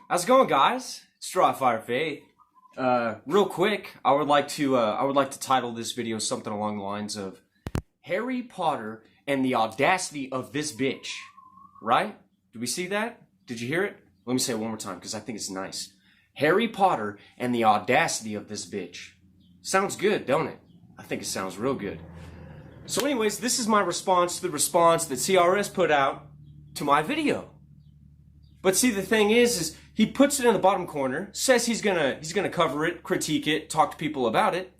How's it going, guys? It's Dryfire Faith. Real quick, I would like to title this video something along the lines of Harry Potter and the audacity of this bitch. Right? Did we see that? Did you hear it? Let me say it one more time because I think it's nice. Harry Potter and the audacity of this bitch. Sounds good, don't it? I think it sounds real good. So anyways, this is my response to the response that CRS put out to my video. But see, the thing is he puts it in the bottom corner, says he's gonna cover it, critique it, talk to people about it,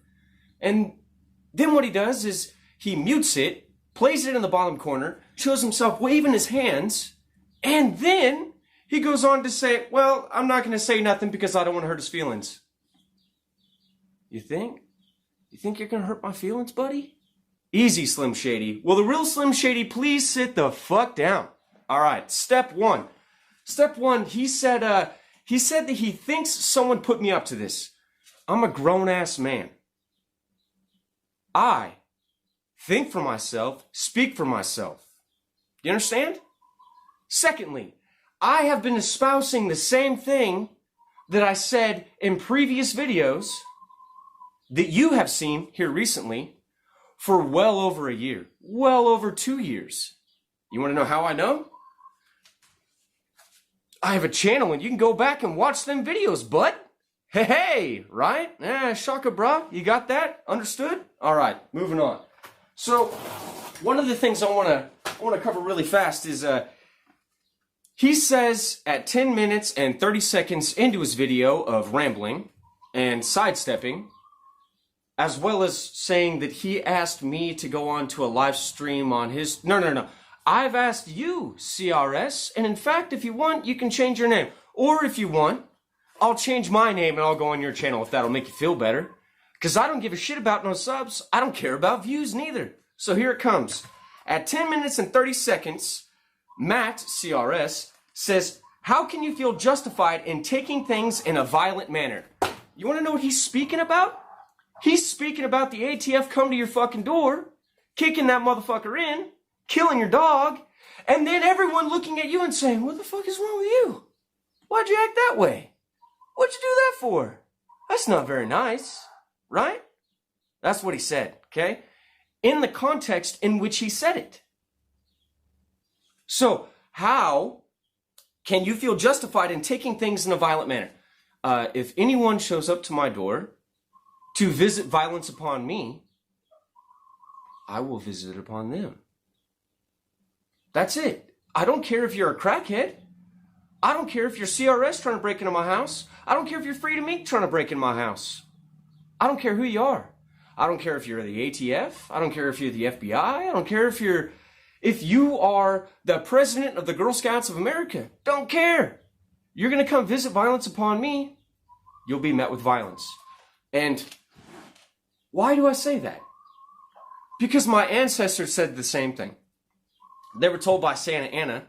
and then what he does is he mutes it, plays it in the bottom corner, shows himself waving his hands, and then he goes on to say, well, I'm not gonna say nothing because I don't want to hurt his feelings. You think? You think you're gonna hurt my feelings, buddy? Easy, Slim Shady. Will the real Slim Shady please sit the fuck down? All right, step one. Step one, he said that he thinks someone put me up to this. I'm a grown-ass man. I think for myself, speak for myself. You understand? Secondly, I have been espousing the same thing that I said in previous videos that you have seen here recently for well over a year, well over 2 years. You want to know how I know? I have a channel and you can go back and watch them videos, bud. Hey, right? Shaka brah, you got that? Understood? All right, moving on. So, one of the things I want to cover really fast is he says at 10 minutes and 30 seconds into his video of rambling and sidestepping, as well as saying that he asked me to go on to a live stream on his... No. I've asked you, CRS, and in fact, if you want, you can change your name. Or if you want, I'll change my name and I'll go on your channel if that'll make you feel better. Because I don't give a shit about no subs. I don't care about views neither. So here it comes. At 10 minutes and 30 seconds, Matt, CRS, says, how can you feel justified in taking things in a violent manner? You want to know what he's speaking about? He's speaking about the ATF come to your fucking door, kicking that motherfucker in, killing your dog, and then everyone looking at you and saying, what the fuck is wrong with you? Why'd you act that way? What'd you do that for? That's not very nice, right? That's what he said, okay? In the context in which he said it. So, how can you feel justified in taking things in a violent manner? If anyone shows up to my door to visit violence upon me, I will visit it upon them. That's it. I don't care if you're a crackhead. I don't care if you're CRS trying to break into my house. I don't care if you're Freedom Inc. trying to break into my house. I don't care who you are. I don't care if you're the ATF. I don't care if you're the FBI. I don't care if you are the president of the Girl Scouts of America. Don't care. You're going to come visit violence upon me. You'll be met with violence. And why do I say that? Because my ancestors said the same thing. They were told by Santa Anna,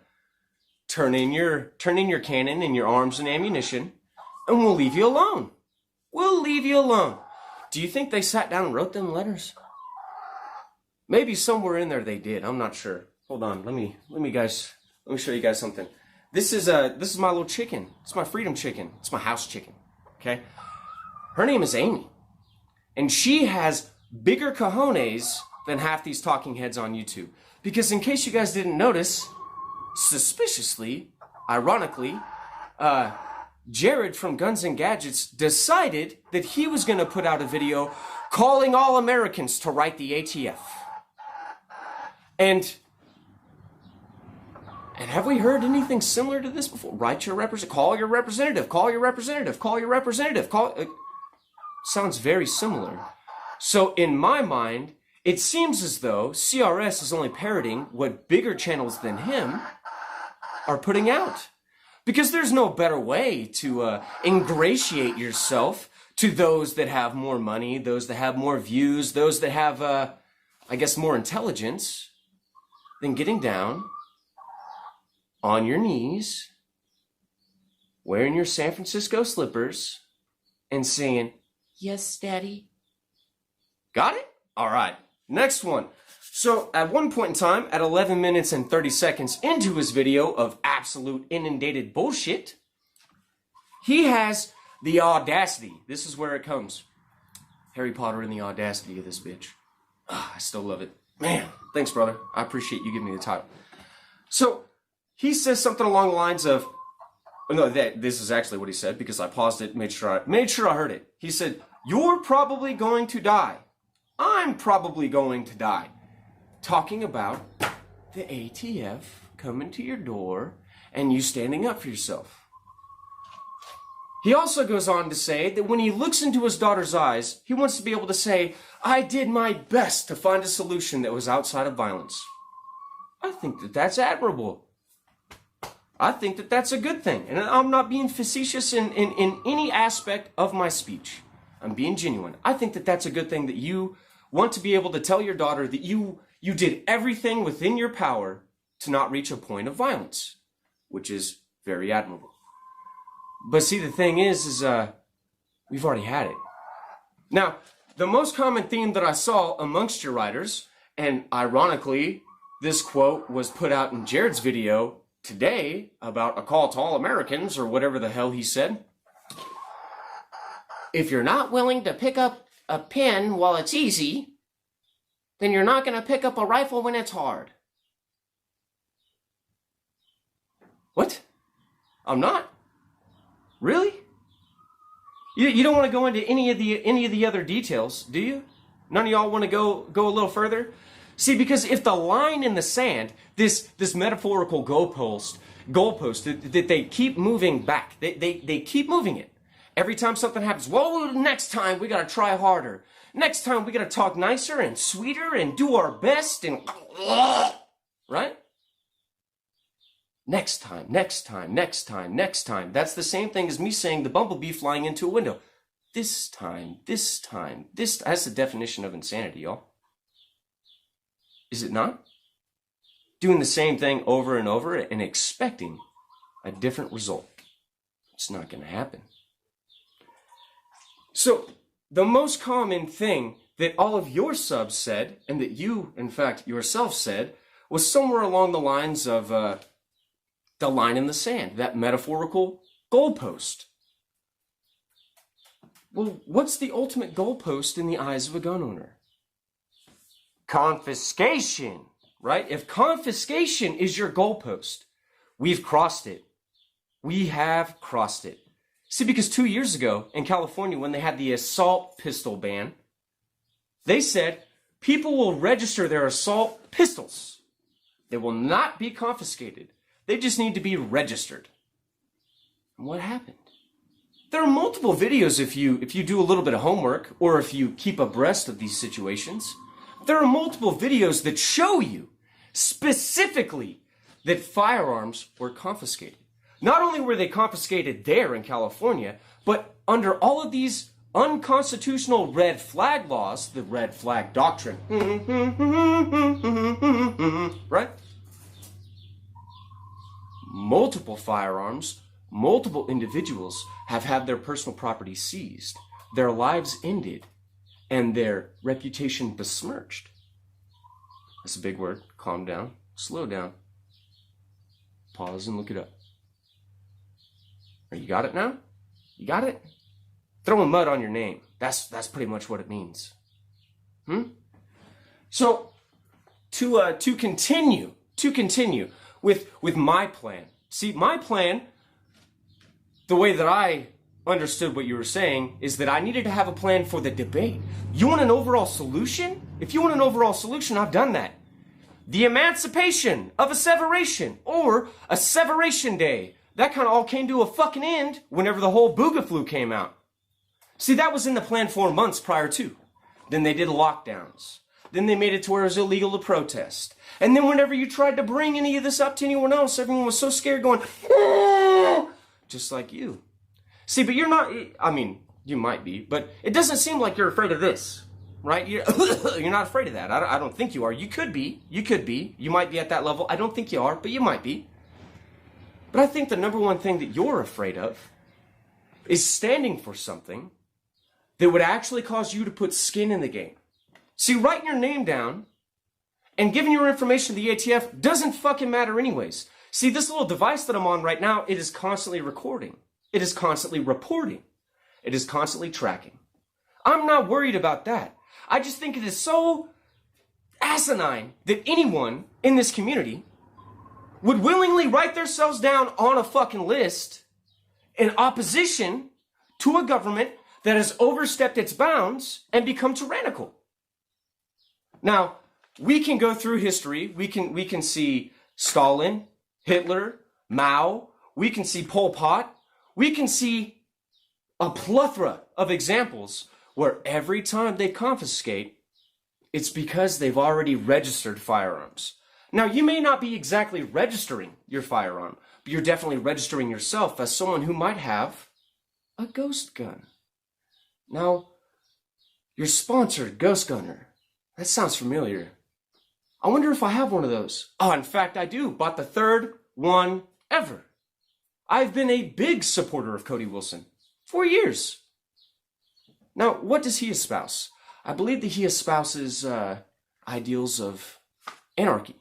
turn in your cannon and your arms and ammunition, and we'll leave you alone. We'll leave you alone. Do you think they sat down and wrote them letters? Maybe somewhere in there they did. I'm not sure. Hold on. Let me show you guys something. This is my little chicken. It's my freedom chicken. It's my house chicken. Okay? Her name is Amy. And she has bigger cojones than half these talking heads on YouTube. Because in case you guys didn't notice, suspiciously, ironically, Jared from Guns and Gadgets decided that he was going to put out a video calling all Americans to write the ATF. And have we heard anything similar to this before? Write your representative, call your representative, call your representative, call your representative, sounds very similar. So in my mind, it seems as though CRS is only parroting what bigger channels than him are putting out. Because there's no better way to ingratiate yourself to those that have more money, those that have more views, those that have, I guess, more intelligence, than getting down on your knees, wearing your San Francisco slippers, and saying, yes, Daddy. Got it? All right. Next one. So at one point in time, at 11 minutes and 30 seconds into his video of absolute inundated bullshit, He has the audacity. This is where it comes. Harry Potter and the audacity of this bitch. I still love it. Man, thanks, brother. I appreciate you giving me the title. So, he says something along the lines of, no, this is actually what he said, because I paused it, made sure I heard it. He said, "You're probably going to die. I'm probably going to die." Talking about the ATF coming to your door and you standing up for yourself. He also goes on to say that when he looks into his daughter's eyes, he wants to be able to say, "I did my best to find a solution that was outside of violence." I think that that's admirable. I think that that's a good thing. And I'm not being facetious in any aspect of my speech. I'm being genuine. I think that that's a good thing, that you want to be able to tell your daughter that you did everything within your power to not reach a point of violence, which is very admirable. But see, the thing is we've already had it. Now, the most common theme that I saw amongst your writers, and ironically, this quote was put out in Jared's video today about a call to all Americans, or whatever the hell he said. "If you're not willing to pick up a pen while it's easy, then you're not going to pick up a rifle when it's hard." What? I'm not? Really? You don't want to go into any of the other details, do you? None of y'all want to go a little further? See, because if the line in the sand, this metaphorical goalpost that they keep moving back, they keep moving it. Every time something happens, well, next time we got to try harder. Next time we got to talk nicer and sweeter and do our best and right? Next time. That's the same thing as me saying the bumblebee flying into a window. This time. That's the definition of insanity, y'all. Is it not? Doing the same thing over and over and expecting a different result. It's not going to happen. So, the most common thing that all of your subs said, and that you, in fact, yourself said, was somewhere along the lines of the line in the sand, that metaphorical goalpost. Well, what's the ultimate goalpost in the eyes of a gun owner? Confiscation, right? If confiscation is your goalpost, we've crossed it. We have crossed it. See, because 2 years ago in California, when they had the assault pistol ban, they said people will register their assault pistols. They will not be confiscated. They just need to be registered. And what happened? There are multiple videos if you do a little bit of homework, or if you keep abreast of these situations. There are multiple videos that show you specifically that firearms were confiscated. Not only were they confiscated there in California, but under all of these unconstitutional red flag laws, the red flag doctrine, right? Multiple firearms, multiple individuals have had their personal property seized, their lives ended, and their reputation besmirched. That's a big word. Calm down. Slow down. Pause and look it up. You got it now? You got it? Throwing mud on your name. That's pretty much what it means. So, to continue with my plan. See, my plan, the way that I understood what you were saying, is that I needed to have a plan for the debate. You want an overall solution? If you want an overall solution, I've done that. The emancipation of asseveration, or a severation day. That kind of all came to a fucking end whenever the whole Boogaflu came out. See, that was in the plan 4 months prior to. Then they did lockdowns. Then they made it to where it was illegal to protest. And then whenever you tried to bring any of this up to anyone else, everyone was so scared going, "Ah!" Just like you. See, but you're not, I mean, you might be, but it doesn't seem like you're afraid of this, right? You're not afraid of that. I don't think you are. You could be. You might be at that level. I don't think you are, but you might be. But I think the number one thing that you're afraid of is standing for something that would actually cause you to put skin in the game. See, writing your name down and giving your information to the ATF doesn't fucking matter anyways. See, this little device that I'm on right now, it is constantly recording. It is constantly reporting. It is constantly tracking. I'm not worried about that. I just think it is so asinine that anyone in this community would willingly write themselves down on a fucking list in opposition to a government that has overstepped its bounds and become tyrannical. Now, we can go through history. We can see Stalin, Hitler, Mao. We can see Pol Pot. We can see a plethora of examples where every time they confiscate, it's because they've already registered firearms. Now, you may not be exactly registering your firearm, but you're definitely registering yourself as someone who might have a ghost gun. Now, you're sponsored Ghost Gunner. That sounds familiar. I wonder if I have one of those. Oh, in fact, I do. Bought the third one ever. I've been a big supporter of Cody Wilson for years. Now, what does he espouse? I believe that he espouses ideals of anarchy.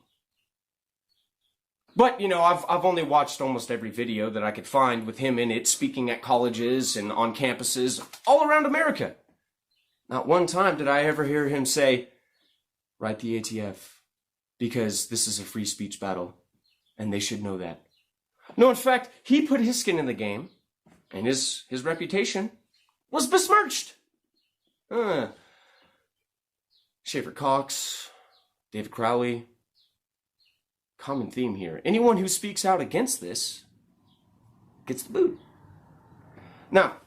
But, you know, I've only watched almost every video that I could find with him in it, speaking at colleges and on campuses all around America. Not one time did I ever hear him say, write the ATF, because this is a free speech battle, and they should know that. No, in fact, he put his skin in the game, and his reputation was besmirched. Schaefer Cox, David Crowley. Common theme here. Anyone who speaks out against this gets the boot. Now,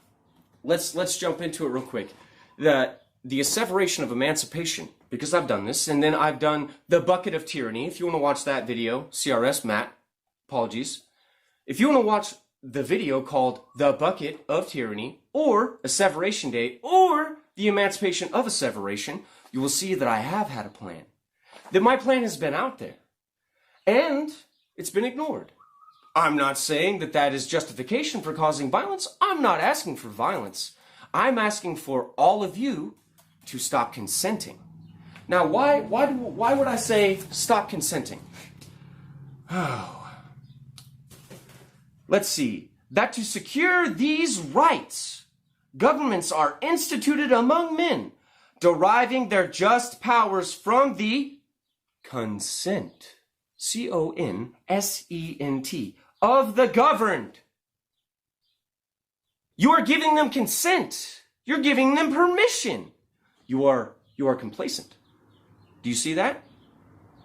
let's jump into it real quick. The asseveration of emancipation, because I've done this, and then I've done the bucket of tyranny. If you want to watch that video, CRS Matt, apologies. If you want to watch the video called The Bucket of Tyranny, or Asseveration Day, or the Emancipation of Asseveration, you will see that I have had a plan. That my plan has been out there. And it's been ignored. I'm not saying that that is justification for causing violence. I'm not asking for violence. I'm asking for all of you to stop consenting. Now, why would I say stop consenting? Oh. Let's see. That to secure these rights, governments are instituted among men, deriving their just powers from the consent. C-O-N-S-E-N-T, of the governed. You are giving them consent. You're giving them permission. You are complacent. Do you see that?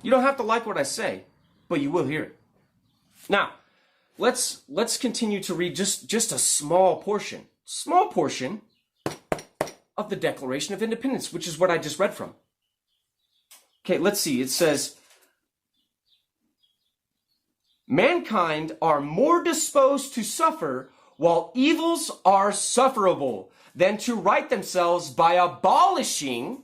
You don't have to like what I say, but you will hear it. Now, let's continue to read just a small portion of the Declaration of Independence, which is what I just read from. Okay, let's see. It says, mankind are more disposed to suffer while evils are sufferable than to right themselves by abolishing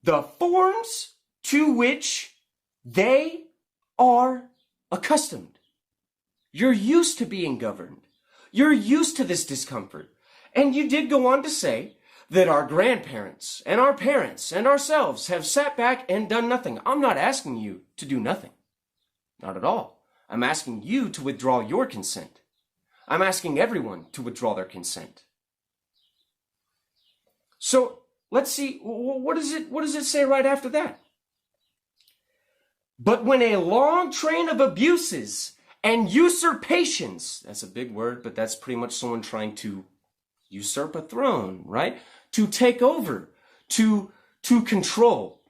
the forms to which they are accustomed. You're used to being governed. You're used to this discomfort. And you did go on to say that our grandparents and our parents and ourselves have sat back and done nothing. I'm not asking you to do nothing. Not at all. I'm asking you to withdraw your consent. I'm asking everyone to withdraw their consent. So let's see, what does it say right after that? But when a long train of abuses and usurpations, that's a big word, but that's pretty much someone trying to usurp a throne, right? To take over, to control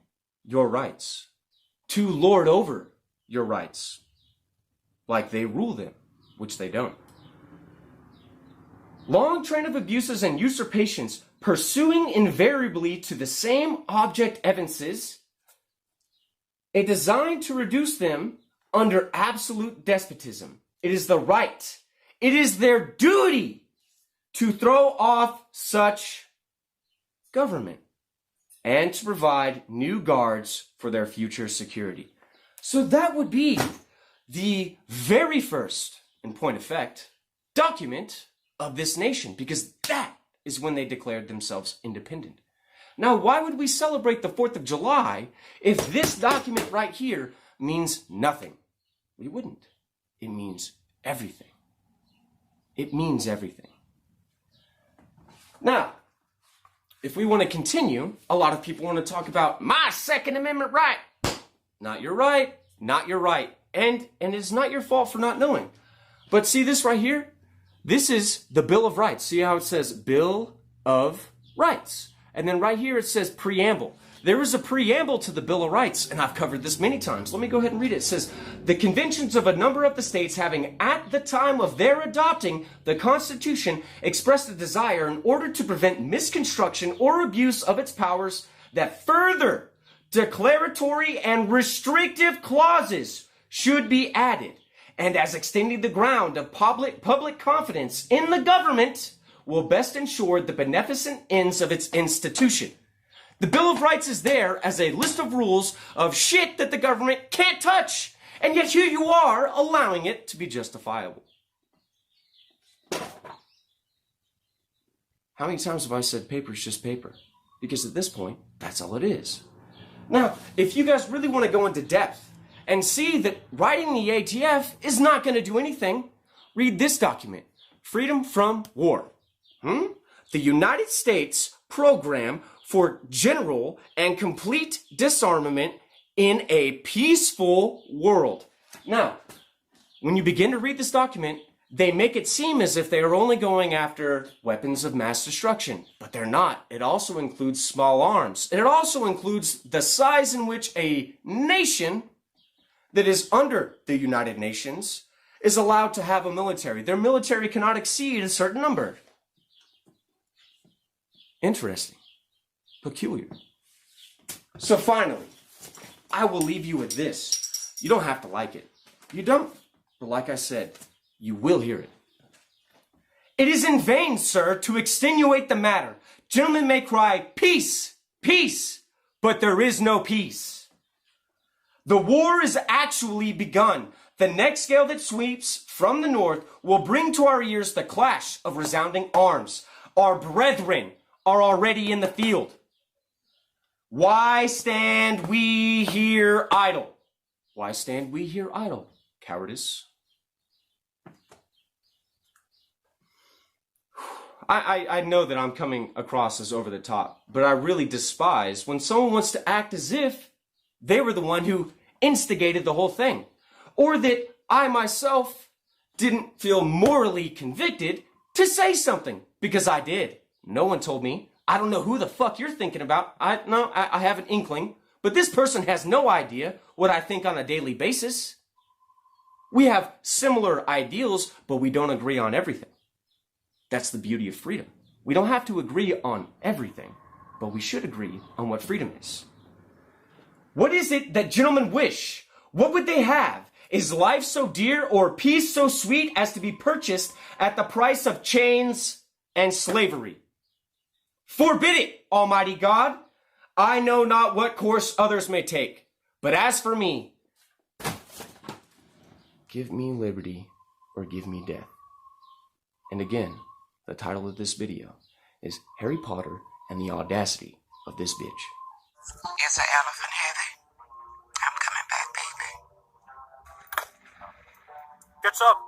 your rights, to lord over your rights, like they rule them, which they don't. Long train of abuses and usurpations, pursuing invariably to the same object evinces, a design to reduce them under absolute despotism. It is the right, it is their duty to throw off such government and to provide new guards for their future security. So that would be the very first, in point of fact, document of this nation, because that is when they declared themselves independent. Now, why would we celebrate the 4th of July if this document right here means nothing? We wouldn't. It means everything. It means everything. Now, if we want to continue, a lot of people want to talk about my Second Amendment right. Not your right, not your right. And it's not your fault for not knowing. But see this right here? This is the Bill of Rights. See how it says Bill of Rights? And then right here it says preamble. There is a preamble to the Bill of Rights, and I've covered this many times. Let me go ahead and read it. It says, the conventions of a number of the states having at the time of their adopting the Constitution expressed a desire in order to prevent misconstruction or abuse of its powers that further declaratory and restrictive clauses should be added, and as extending the ground of public confidence in the government will best ensure the beneficent ends of its institution. The Bill of Rights is there as a list of rules of shit that the government can't touch, and yet here you are allowing it to be justifiable. How many times have I said paper is just paper? Because at this point, that's all it is. Now, if you guys really want to go into depth and see that writing the ATF is not going to do anything, read this document, Freedom from War. The United States Program for General and Complete Disarmament in a Peaceful World. Now, when you begin to read this document, they make it seem as if they are only going after weapons of mass destruction, but they're not. It also includes small arms. And it also includes the size in which a nation that is under the United Nations is allowed to have a military. Their military cannot exceed a certain number. Interesting. Peculiar. So finally, I will leave you with this. You don't have to like it. You don't. But like I said, you will hear it. It is in vain, sir, to extenuate the matter. Gentlemen may cry, peace, peace, but there is no peace. The war is actually begun. The next gale that sweeps from the north will bring to our ears the clash of resounding arms. Our brethren are already in the field. Why stand we here idle? Why stand we here idle? Cowardice. I know that I'm coming across as over the top, but I really despise when someone wants to act as if they were the one who instigated the whole thing, or that I myself didn't feel morally convicted to say something, because I did. No one told me. I don't know who the fuck you're thinking about. I have an inkling, but this person has no idea what I think on a daily basis. We have similar ideals, but we don't agree on everything. That's the beauty of freedom. We don't have to agree on everything, but we should agree on what freedom is. What is it that gentlemen wish? What would they have? Is life so dear or peace so sweet as to be purchased at the price of chains and slavery? Forbid it, Almighty God. I know not what course others may take, but as for me, give me liberty or give me death. And again, the title of this video is Harry Potter and the Audacity of This Bitch. It's an elephant, Heather. I'm coming back, baby. Gets up.